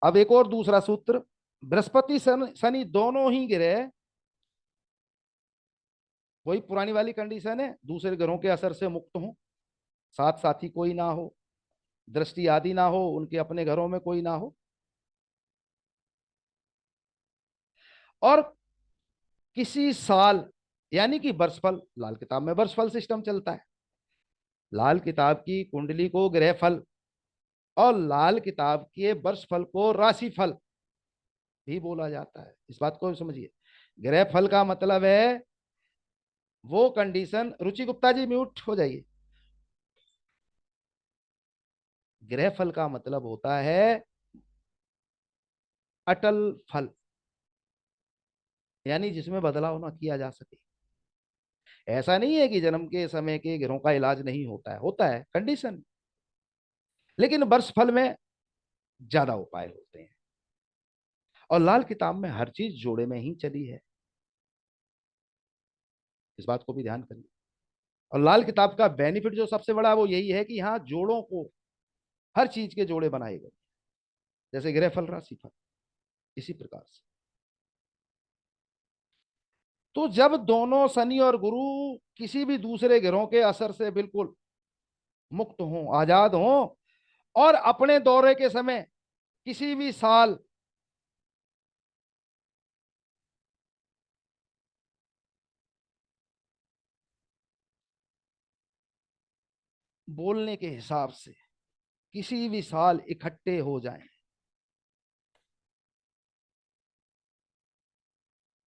अब एक और दूसरा सूत्र, बृहस्पति शनि दोनों ही ग्रह, वही पुरानी वाली कंडीशन है, दूसरे ग्रहों के असर से मुक्त हो, साथ साथी कोई ना हो, दृष्टि आदि ना हो, उनके अपने घरों में कोई ना हो, और किसी साल, यानी कि वर्षफल, लाल किताब में वर्षफल सिस्टम चलता है, लाल किताब की कुंडली को ग्रह फल और लाल किताब के वर्षफल को राशिफल भी बोला जाता है। इस बात को समझिए, ग्रह फल का मतलब है वो कंडीशन, रुचि गुप्ता जी म्यूट हो जाइए, ग्रह फल का मतलब होता है अटल फल, यानी जिसमें बदलाव ना किया जा सके। ऐसा नहीं है कि जन्म के समय के ग्रहों का इलाज नहीं होता है, होता है कंडीशन, लेकिन वर्ष फल में ज्यादा उपाय होते हैं। और लाल किताब में हर चीज जोड़े में ही चली है, इस बात को भी ध्यान करिए। और लाल किताब का बेनिफिट जो सबसे बड़ा वो यही है कि यहाँ जोड़ों को, हर चीज के जोड़े बनाए गए, जैसे ग्रह फल राशि फल, इसी प्रकार से। तो जब दोनों शनि और गुरु किसी भी दूसरे ग्रहों के असर से बिल्कुल मुक्त हों, आजाद हों, और अपने दौरे के समय किसी भी साल बोलने के हिसाब से किसी भी साल इकट्ठे हो जाएं,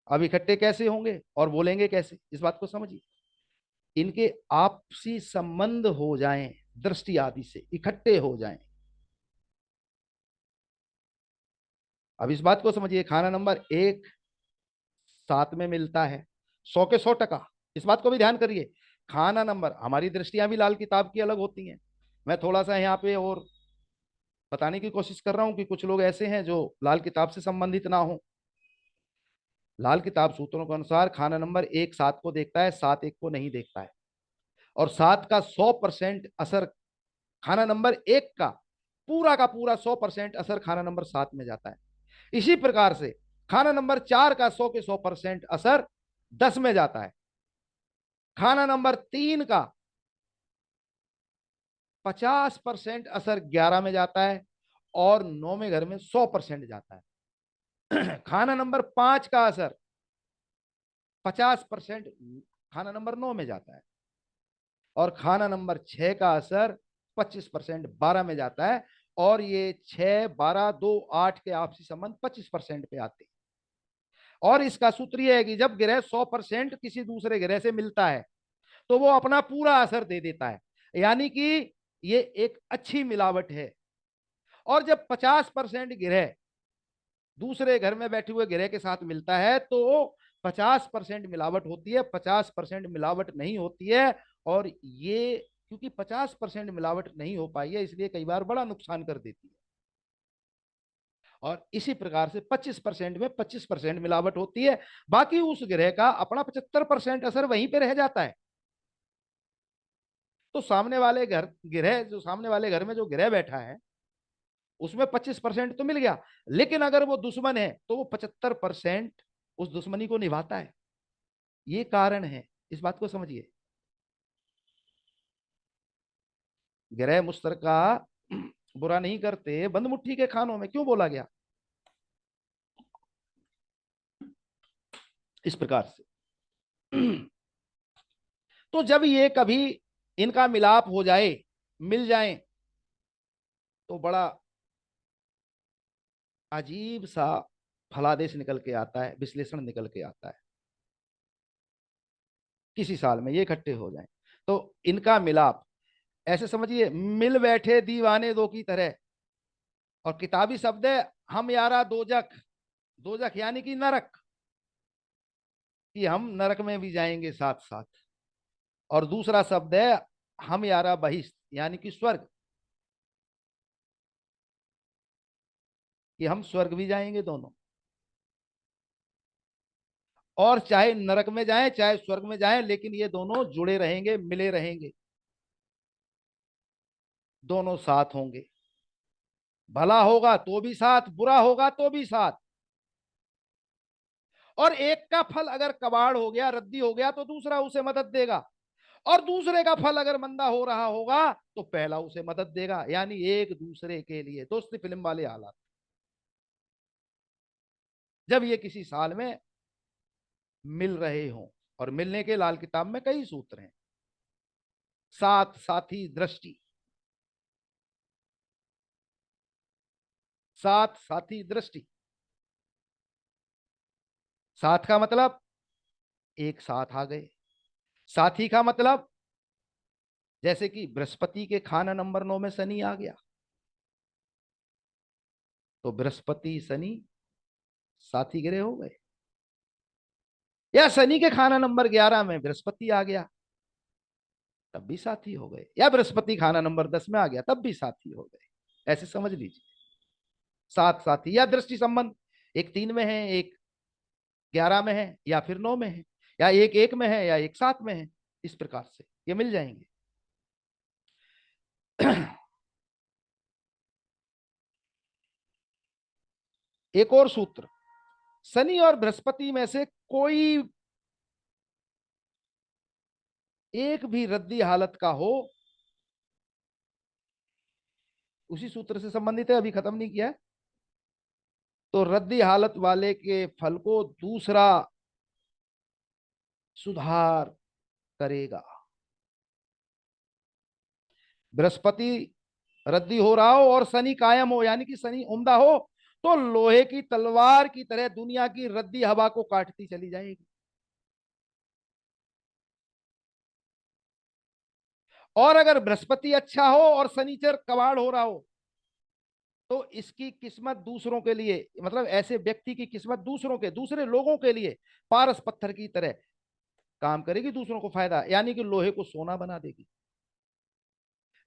अब इकट्ठे कैसे होंगे और बोलेंगे कैसे, इस बात को समझिए। इनके आपसी संबंध हो जाएं, दृष्टि आदि से इकट्ठे हो जाएं। अब इस बात को समझिए, खाना नंबर एक सात में मिलता है, 100 के 100 टका, इस बात को भी ध्यान करिए। खाना नंबर, हमारी दृष्टियां भी लाल किताब की अलग होती हैं, मैं थोड़ा सा यहाँ पे और बताने की कोशिश कर रहा हूं कि कुछ लोग ऐसे हैं जो लाल किताब से संबंधित ना हो। लाल किताब सूत्रों के अनुसार खाना नंबर एक सात को देखता है, सात एक को नहीं देखता है, और सात का 100% असर खाना नंबर एक का पूरा 100% असर खाना नंबर सात में जाता है। इसी प्रकार से खाना नंबर चार का 100 के 100% असर 10 में जाता है, खाना नंबर तीन का 50% असर 11 में जाता है, और 9वें घर में 100% जाता है। खाना नंबर पांच का असर 50% खाना नंबर 9 में जाता है, और खाना नंबर 6 का असर 25% 12 में जाता है, और ये 6 12 2 8 के आपसी संबंध 25% पे आते हैं। और इसका सूत्र यह है कि जब ग्रह 100% किसी दूसरे ग्रह से मिलता है तो वो अपना पूरा असर दे देता है, यानी कि ये एक अच्छी मिलावट है। और जब 50% ग्रह दूसरे घर में बैठे हुए ग्रह के साथ मिलता है तो 50% मिलावट होती है, 50% मिलावट नहीं होती है। और ये क्योंकि 50% मिलावट नहीं हो पाई है, इसलिए कई बार बड़ा नुकसान कर देती है। और इसी प्रकार से 25% में 25% मिलावट होती है, बाकी उस ग्रह का अपना 75% असर वहीं पे रह जाता है। तो सामने वाले घर ग्रह जो सामने वाले घर में जो ग्रह बैठा है उसमें 25% तो मिल गया, लेकिन अगर वो दुश्मन है तो वो 75% उस दुश्मनी को निभाता है। ये कारण है, इस बात को समझिए। ग्रह मुश्तरका बुरा नहीं करते, बंद मुट्ठी के खानों में क्यों बोला गया, इस प्रकार से। तो जब ये कभी इनका मिलाप हो जाए, मिल जाए, तो बड़ा अजीब सा फलादेश निकल के आता है, विश्लेषण निकल के आता है। किसी साल में ये इकट्ठे हो जाएं तो इनका मिलाप, ऐसे समझिए मिल बैठे दीवाने दो की तरह। और किताबी शब्द है हम यारा दोजख, दोजख यानी कि नरक, कि हम नरक में भी जाएंगे साथ साथ। और दूसरा शब्द है हम यारा बहिष्ठ, यानी कि स्वर्ग, कि हम स्वर्ग भी जाएंगे दोनों। और चाहे नरक में जाएं चाहे स्वर्ग में जाएं, लेकिन ये दोनों जुड़े रहेंगे, मिले रहेंगे, दोनों साथ होंगे, भला होगा तो भी साथ, बुरा होगा तो भी साथ। और एक का फल अगर कबाड़ हो गया, रद्दी हो गया, तो दूसरा उसे मदद देगा। और दूसरे का फल अगर मंदा हो रहा होगा तो पहला उसे मदद देगा। यानी एक दूसरे के लिए दोस्ती फिल्म वाले हालात। जब ये किसी साल में मिल रहे हों, और मिलने के लाल किताब में कई सूत्र हैं। साथ साथी दृष्टि, साथ साथी दृष्टि। साथ का मतलब एक साथ आ गए। साथी का मतलब जैसे कि बृहस्पति के खाना नंबर 9 में शनि आ गया, तो बृहस्पति शनि साथी ग्रह हो गए। या शनि के खाना नंबर 11 में बृहस्पति आ गया, तब भी साथी हो गए। या बृहस्पति खाना नंबर 10 में आ गया, तब भी साथी हो गए। ऐसे समझ लीजिए। साथ साथी या दृष्टि संबंध, एक 3 में है, एक 11 में है, या फिर 9 में है, या एक 1 में है, या एक 7 में है। इस प्रकार से ये मिल जाएंगे। एक और सूत्र, शनि और बृहस्पति में से कोई एक भी रद्दी हालत का हो, उसी सूत्र से संबंधित है, अभी खत्म नहीं किया है। तो रद्दी हालत वाले के फल को दूसरा सुधार करेगा। बृहस्पति रद्दी हो रहा हो और शनि कायम हो, यानी कि शनि उम्दा हो, तो लोहे की तलवार की तरह दुनिया की रद्दी हवा को काटती चली जाएगी। और अगर बृहस्पति अच्छा हो और शनिचर कबाड़ हो रहा हो, तो इसकी किस्मत दूसरों के लिए, मतलब ऐसे व्यक्ति की किस्मत दूसरों के, दूसरे लोगों के लिए पारस पत्थर की तरह काम करेगी, दूसरों को फायदा, यानी कि लोहे को सोना बना देगी।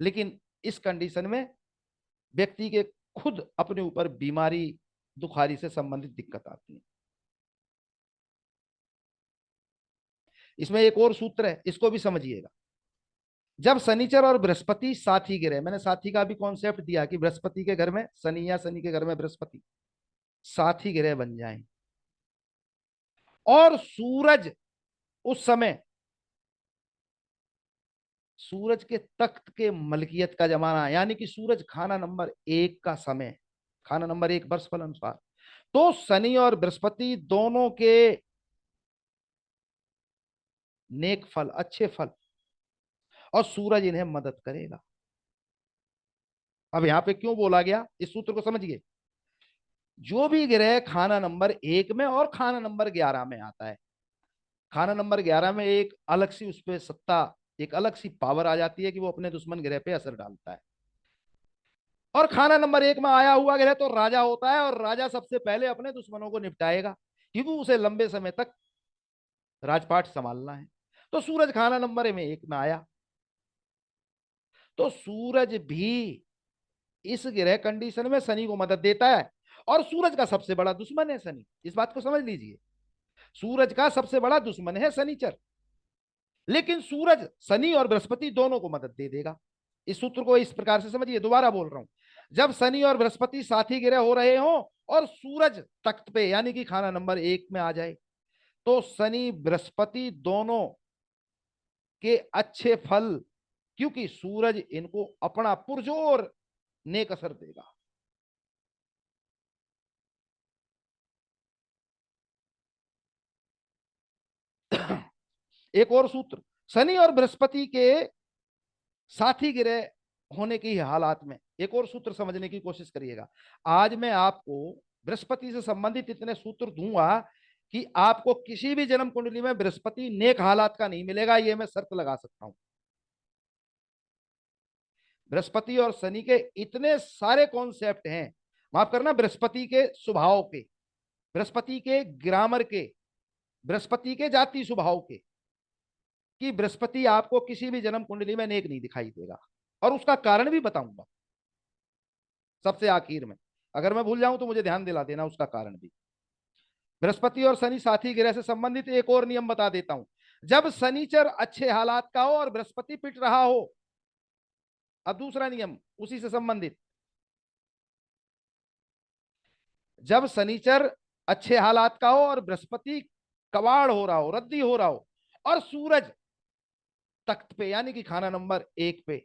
लेकिन इस कंडीशन में व्यक्ति के खुद अपने ऊपर बीमारी, दुखारी से संबंधित दिक्कत आती है। इसमें एक और सूत्र है, इसको भी समझिएगा। जब शनिचर और बृहस्पति साथी गिरे, मैंने साथी का भी कॉन्सेप्ट दिया कि बृहस्पति के घर में शनि या शनि के घर में बृहस्पति, साथी ग्रह बन जाएं, और सूरज उस समय, सूरज के तख्त के मलकियत का जमाना, यानी कि सूरज खाना नंबर 1 का समय, खाना नंबर 1 वर्ष फल अनुसार, तो शनि और बृहस्पति दोनों के नेक फल, अच्छे फल, और सूरज इन्हें मदद करेगा। अब यहां पे क्यों बोला गया, इस सूत्र को समझिए। जो भी ग्रह खाना नंबर 1 में और खाना नंबर 11 में आता है, खाना नंबर 11 में एक अलग सी उस पर सत्ता, एक अलग सी पावर आ जाती है कि वो अपने दुश्मन ग्रह पे असर डालता है। और खाना नंबर 1 में आया हुआ ग्रह तो राजा होता है, और राजा सबसे पहले अपने दुश्मनों को निपटाएगा, क्योंकि उसे लंबे समय तक राजपाट संभालना है। तो सूरज खाना नंबर में 1 में आया, तो सूरज भी इस ग्रह कंडीशन में शनि को मदद देता है। और सूरज का सबसे बड़ा दुश्मन है शनि, इस बात को समझ लीजिए। सूरज का सबसे बड़ा दुश्मन है शनिचर, लेकिन सूरज शनि और बृहस्पति दोनों को मदद दे देगा। इस सूत्र को इस प्रकार से समझिए, दोबारा बोल रहा हूं। जब शनि और बृहस्पति साथी ग्रह हो रहे हो और सूरज तख्त पे, यानी कि खाना नंबर 1 में आ जाए, तो शनि बृहस्पति दोनों के अच्छे फल, क्योंकि सूरज इनको अपना पुरजोर नेक असर देगा। एक और सूत्र, शनि और बृहस्पति के साथी ग्रह होने की हालात में एक और सूत्र समझने की कोशिश करिएगा। आज मैं आपको बृहस्पति से संबंधित इतने सूत्र दूंगा कि आपको किसी भी जन्म कुंडली में बृहस्पति नेक हालात का नहीं मिलेगा, ये मैं शर्त लगा सकता हूं। बृहस्पति और शनि के इतने सारे कॉन्सेप्ट हैं, माफ करना, बृहस्पति के स्वभाव के, बृहस्पति के ग्रामर के, बृहस्पति के जाति स्वभाव के, कि बृहस्पति आपको किसी भी जन्म कुंडली में नेक नहीं दिखाई देगा। और उसका कारण भी बताऊंगा सबसे आखिर में। अगर मैं भूल जाऊं तो मुझे ध्यान दिला देना उसका कारण भी। बृहस्पति और शनि साथी ग्रह से संबंधित एक और नियम बता देता हूं। जब शनिचर अच्छे हालात का हो और बृहस्पति पिट रहा हो, अब दूसरा नियम उसी से संबंधित, जब शनिचर अच्छे हालात का हो और बृहस्पति कबाड़ हो रहा हो, रद्दी हो रहा हो, और सूरज तख्त पे यानी कि खाना नंबर 1 पे,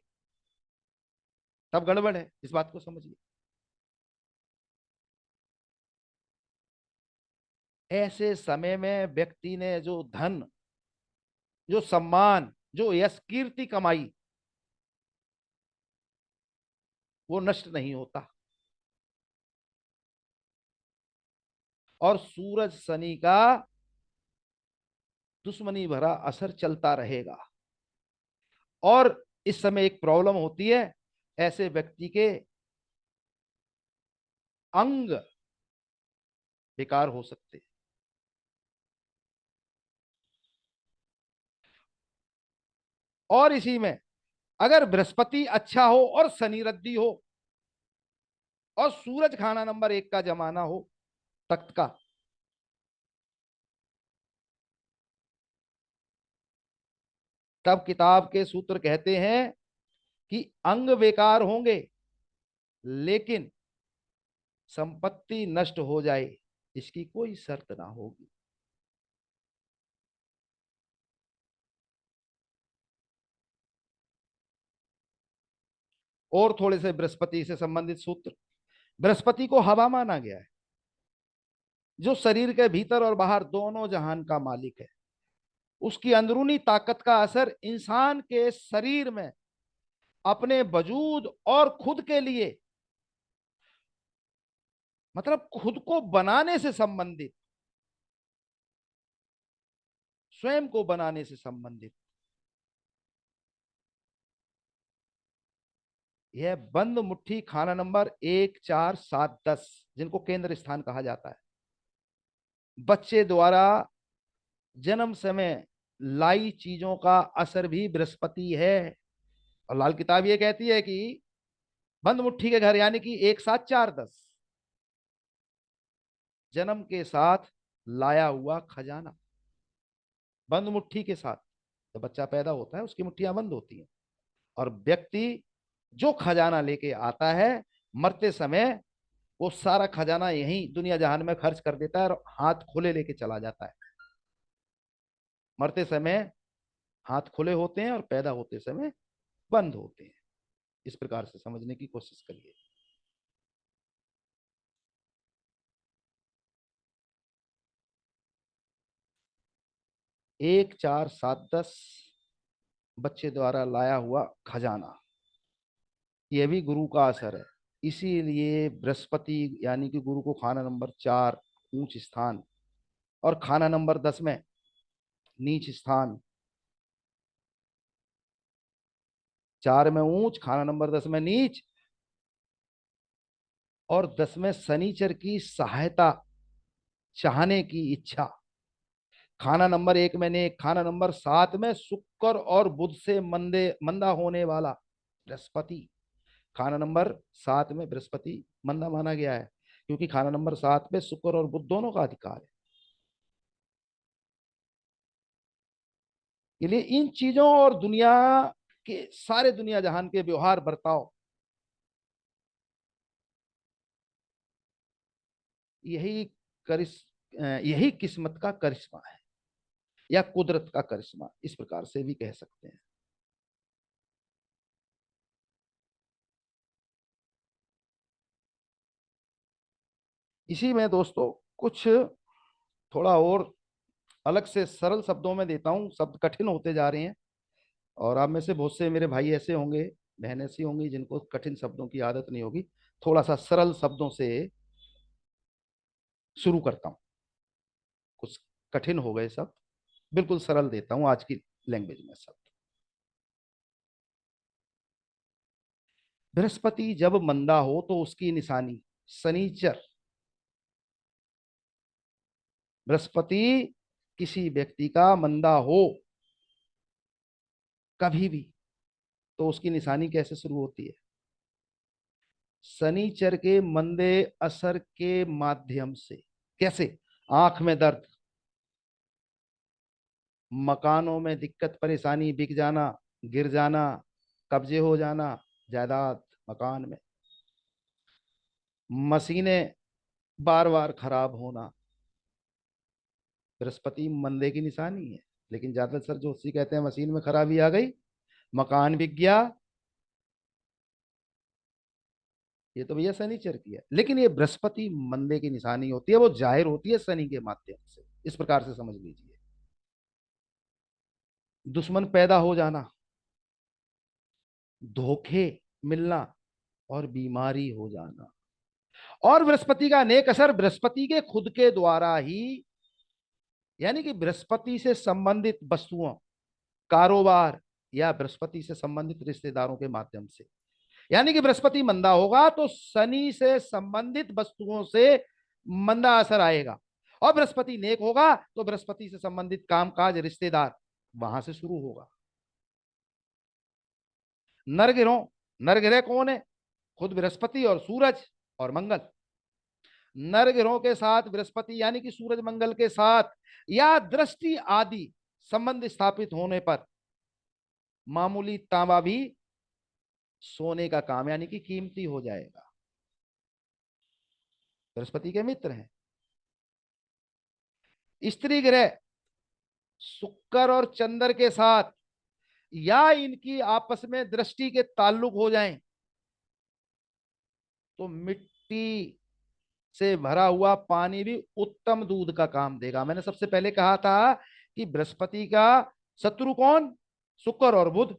तब गड़बड़ है। इस बात को समझिए। ऐसे समय में व्यक्ति ने जो धन, जो सम्मान, जो यश कीर्ति कमाई, वो नष्ट नहीं होता। और सूरज शनि का दुश्मनी भरा असर चलता रहेगा। और इस समय एक प्रॉब्लम होती है, ऐसे व्यक्ति के अंग बेकार हो सकते हैं। और इसी में अगर बृहस्पति अच्छा हो और शनि रद्दी हो और सूरज खाना नंबर 1 का जमाना हो तख्त का, तब किताब के सूत्र कहते हैं कि अंग बेकार होंगे, लेकिन संपत्ति नष्ट हो जाए इसकी कोई शर्त ना होगी। और थोड़े से बृहस्पति से संबंधित सूत्र। बृहस्पति को हवा माना गया है, जो शरीर के भीतर और बाहर दोनों जहान का मालिक है। उसकी अंदरूनी ताकत का असर इंसान के शरीर में अपने वजूद और खुद के लिए, मतलब खुद को बनाने से संबंधित, स्वयं को बनाने से संबंधित। यह बंद मुट्ठी खाना नंबर 1 4 7 10, जिनको केंद्र स्थान कहा जाता है, बच्चे द्वारा जन्म समय लाई चीजों का असर भी बृहस्पति है। और लाल किताब ये कहती है कि बंद मुट्ठी के घर यानी कि 1 7 4 10, जन्म के साथ लाया हुआ खजाना। बंद मुट्ठी के साथ जब बच्चा पैदा होता है उसकी मुट्ठियां बंद होती हैं, और व्यक्ति जो खजाना लेके आता है मरते समय, वो सारा खजाना यहीं दुनिया जहान में खर्च कर देता है और हाथ खुले लेके चला जाता है। मरते समय हाथ खुले होते हैं और पैदा होते समय बंद होते हैं। इस प्रकार से समझने की कोशिश करिए। 1 4 7 10, बच्चे द्वारा लाया हुआ खजाना, यह भी गुरु का असर है। इसीलिए बृहस्पति यानी कि गुरु को खाना नंबर 4 ऊंच स्थान, और खाना नंबर 10 में नीच स्थान। 4 में ऊंच, खाना नंबर 10 में नीच, और 10 में शनिचर की सहायता चाहने की इच्छा। खाना नंबर 1 में नेक, खाना नंबर 7 में शुक्र और बुध से मंदा होने वाला बृहस्पति। खाना नंबर 7 में बृहस्पति मंदा माना गया है, क्योंकि खाना नंबर 7 पे शुक्र और बुध दोनों का अधिकार है। इसलिए इन चीजों और दुनिया के सारे दुनिया जहान के व्यवहार बर्ताव, यही करिस यही किस्मत का करिश्मा है, या कुदरत का करिश्मा, इस प्रकार से भी कह सकते हैं। इसी में दोस्तों कुछ थोड़ा और अलग से सरल शब्दों में देता हूं। शब्द कठिन होते जा रहे हैं, और आप में से बहुत से मेरे भाई ऐसे होंगे, बहन ऐसी होंगी जिनको कठिन शब्दों की आदत नहीं होगी। थोड़ा सा सरल शब्दों से शुरू करता हूं। कुछ कठिन हो गए शब्द, बिल्कुल सरल देता हूं आज की लैंग्वेज में शब्द। बृहस्पति जब मंदा हो तो उसकी निशानी शनिचर। बृहस्पति किसी व्यक्ति का मंदा हो कभी भी, तो उसकी निशानी कैसे शुरू होती है? शनिचर के मंदे असर के माध्यम से। कैसे? आंख में दर्द, मकानों में दिक्कत परेशानी, बिक जाना, गिर जाना, कब्जे हो जाना जायदाद, मकान में, मशीनें बार बार खराब होना, बृहस्पति मंदे की निशानी है। लेकिन ज्यादातर ज्योतिषी कहते हैं मशीन में खराबी आ गई, मकान बिक गया, ये तो भैया शनिचर की है। लेकिन ये बृहस्पति मंदे की निशानी होती है, वो जाहिर होती है शनि के माध्यम से। इस प्रकार से समझ लीजिए। दुश्मन पैदा हो जाना, धोखे मिलना, और बीमारी हो जाना। और बृहस्पति का अनेक असर बृहस्पति के खुद के द्वारा ही, यानी कि बृहस्पति से संबंधित वस्तुओं, कारोबार, या बृहस्पति से संबंधित रिश्तेदारों के माध्यम से। यानी कि बृहस्पति मंदा होगा तो शनि से संबंधित वस्तुओं से मंदा असर आएगा, और बृहस्पति नेक होगा तो बृहस्पति से संबंधित कामकाज, रिश्तेदार, वहां से शुरू होगा। नरगिरों, नरगिरह कौन है? खुद बृहस्पति और सूरज और मंगल। नरगिरों के साथ बृहस्पति यानी कि सूरज मंगल के साथ या दृष्टि आदि संबंध स्थापित होने पर मामूली तांबा भी सोने का काम, यानी कि कीमती हो जाएगा। बृहस्पति के मित्र हैं। स्त्री ग्रह शुक्र और चंद्र के साथ या इनकी आपस में दृष्टि के ताल्लुक हो जाएं तो मिट्टी से भरा हुआ पानी भी उत्तम दूध का काम देगा। मैंने सबसे पहले कहा था कि बृहस्पति का शत्रु कौन? शुक्र और बुध।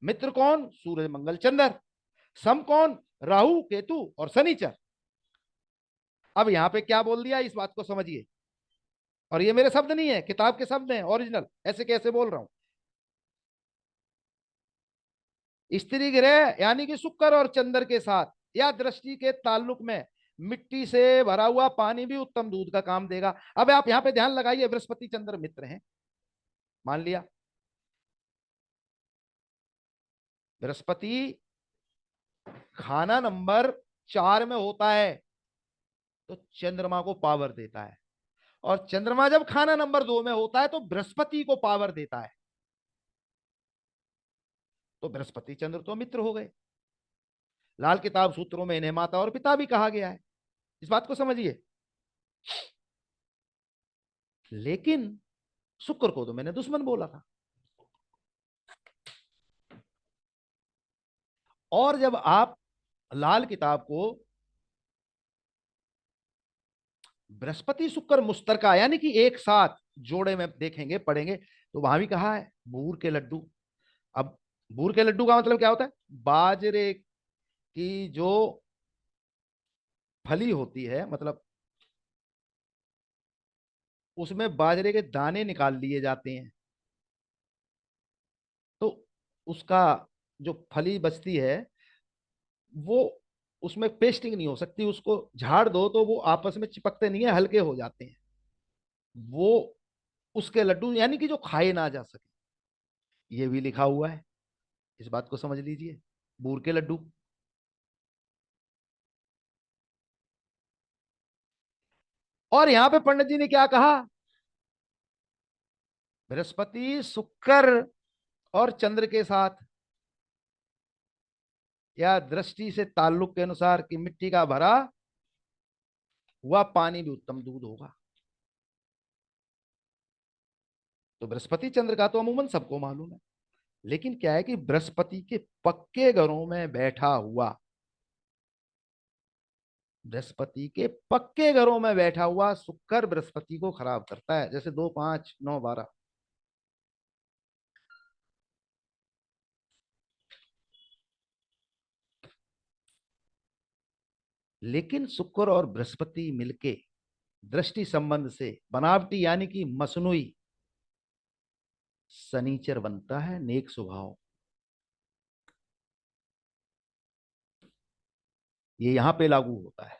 मित्र कौन? सूर्य मंगल चंद्र। सम कौन? राहु केतु और शनिचर। अब यहां पे क्या बोल दिया, इस बात को समझिए। और ये मेरे शब्द नहीं है, किताब के शब्द हैं ओरिजिनल। ऐसे कैसे बोल रहा हूं? स्त्री ग्रह यानी कि शुक्र और चंद्र के साथ या दृष्टि के ताल्लुक में मिट्टी से भरा हुआ पानी भी उत्तम दूध का काम देगा। अब आप यहां पे ध्यान लगाइए, बृहस्पति चंद्र मित्र हैं, मान लिया। बृहस्पति खाना नंबर 4 में होता है तो चंद्रमा को पावर देता है, और चंद्रमा जब खाना नंबर 2 में होता है तो बृहस्पति को पावर देता है। तो बृहस्पति चंद्र तो मित्र हो गए। लाल किताब सूत्रों में इन्हें माता और पिता भी कहा गया है। इस बात को समझिए। लेकिन शुक्र को तो मैंने दुश्मन बोला था। और जब आप लाल किताब को बृहस्पति शुक्र मुश्तरका यानी कि एक साथ जोड़े में देखेंगे, पढ़ेंगे, तो वहां भी कहा है बूर के लड्डू। अब बूर के लड्डू का मतलब क्या होता है? बाजरे की जो फली होती है, मतलब उसमें बाजरे के दाने निकाल लिए जाते हैं, तो उसका जो फली बचती है वो, उसमें पेस्टिंग नहीं हो सकती, उसको झाड़ दो तो वो आपस में चिपकते नहीं है, हल्के हो जाते हैं। वो उसके लड्डू, यानी कि जो खाए ना जा सके, ये भी लिखा हुआ है। इस बात को समझ लीजिए। बूर के लड्डू। और यहां पे पंडित जी ने क्या कहा? बृहस्पति शुक्र और चंद्र के साथ या दृष्टि से ताल्लुक के अनुसार कि मिट्टी का भरा हुआ पानी भी उत्तम दूध होगा। तो बृहस्पति चंद्र का तो अमूमन सबको मालूम है। लेकिन क्या है कि बृहस्पति के पक्के घरों में बैठा हुआ, बृहस्पति के पक्के घरों में बैठा हुआ शुक्र बृहस्पति को खराब करता है, जैसे 2, 5, 9, 12। लेकिन शुक्र और बृहस्पति मिलके दृष्टि संबंध से बनावटी यानी कि मसनुई शनिचर बनता है, नेक स्वभाव। ये यहां पे लागू होता है।